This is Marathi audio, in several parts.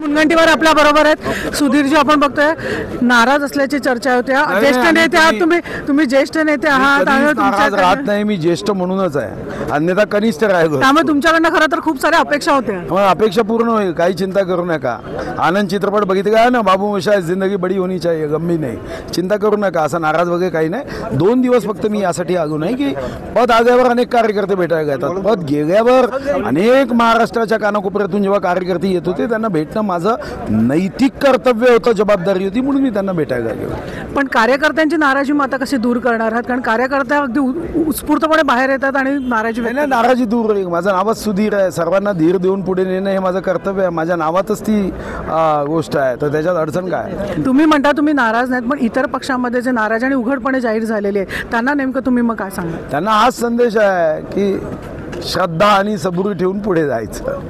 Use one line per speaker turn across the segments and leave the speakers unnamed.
मुनगंटीवार आपल्या बरोबर आहेत. सुधीरजी, आपण बघतोय नाराज असल्याची चर्चा होते. ज्येष्ठ नेते आहात तुम्ही ज्येष्ठ नेते आहात आणि
नाराज राहत नाही. मी ज्येष्ठ म्हणूनच आहे, अन्यथा कनिष्ठ राहिलो.
त्यामुळे तुमच्याकडनं खरं तर खूप साऱ्या अपेक्षा होत्या.
मग अपेक्षा पूर्ण होईल, काही चिंता करू नका. आनंद चित्रपट बघितलं का ना, बाबू मोशाय जिंदगी बडी होनी चाहिए, गम्मी नाही, चिंता करू नका. असं नाराज वगैरे काही नाही. 2 दिवस फक्त मी यासाठी आलो नाही की पद आल्यावर अनेक कार्यकर्ते भेटायला येतात, पद गेल्यावर अनेक महाराष्ट्राच्या कानाकोपऱ्यातून जेव्हा कार्यकर्ते येत होते त्यांना भेटणं माझं नैतिक कर्तव्य होतं, जबाबदारी होती, म्हणून मी त्यांना भेटायला गेलो.
पण कार्यकर्त्यांची नाराजी मग आता कशी दूर करणार आहात? कारण कार्यकर्ते अगदी उत्स्फूर्तपणे बाहेर येतात आणि नाराजी
नाही, नाराजी दूर होईल. माझं नावच सुधीर आहे. सर्वांना धीर देऊन पुढे नेणं हे माझं कर्तव्य आहे. माझ्या नावातच ती गोष्ट आहे, तर त्याच्यात अडचण काय?
तुम्ही म्हणता तुम्ही नाराज नाहीत, पण इतर पक्षांमध्ये जे नाराज आणि उघडपणे जाहीर झालेले आहे त्यांना नेमकं तुम्ही मग काय सांगा?
त्यांना हाच संदेश आहे की श्रद्धा आणि सबुरी ठेवून पुढे जायचं.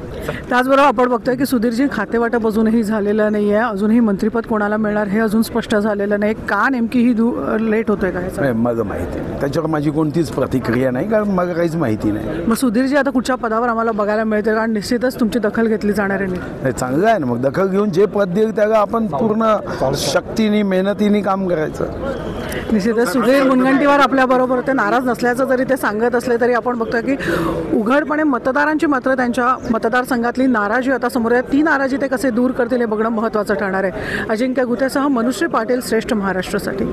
त्याचबरोबर आपण बघतोय की सुधीरजी खातेवाटप अजूनही झालेलं नाही आहे, अजूनही मंत्रिपद कोणाला मिळणार हे अजून स्पष्ट झालेलं नाही. का नेमकी ही लेट होतोय काय?
माझं माहिती नाही, त्याच्यावर माझी कोणतीच प्रतिक्रिया नाही, कारण मला काहीच माहिती नाही.
मग सुधीरजी आता कुठच्या पदावर आम्हाला बघायला मिळते? कारण निश्चितच तुमची दखल घेतली जाणार आहे.
नाही, चांगलं आहे ना, मग दखल घेऊन जे पद देईल त्याला आपण पूर्ण शक्तीने मेहनतीने काम करायचं.
निश्चितच सुधीर मुनगंटीवार आपल्या बरोबर होते. नाराज नसल्याचं जरी ते सांगत असले तरी आपण बघतोय की उघडपणे मतदारांची मात्र त्यांच्या मतदारसंघातली नाराजी आता समोर आहे. ती नाराजी ते कसे दूर करतील हे बघणं महत्त्वाचं ठरणार आहे. अजिंक्य गुथेसह मनुश्री पाटील, श्रेष्ठ महाराष्ट्रासाठी.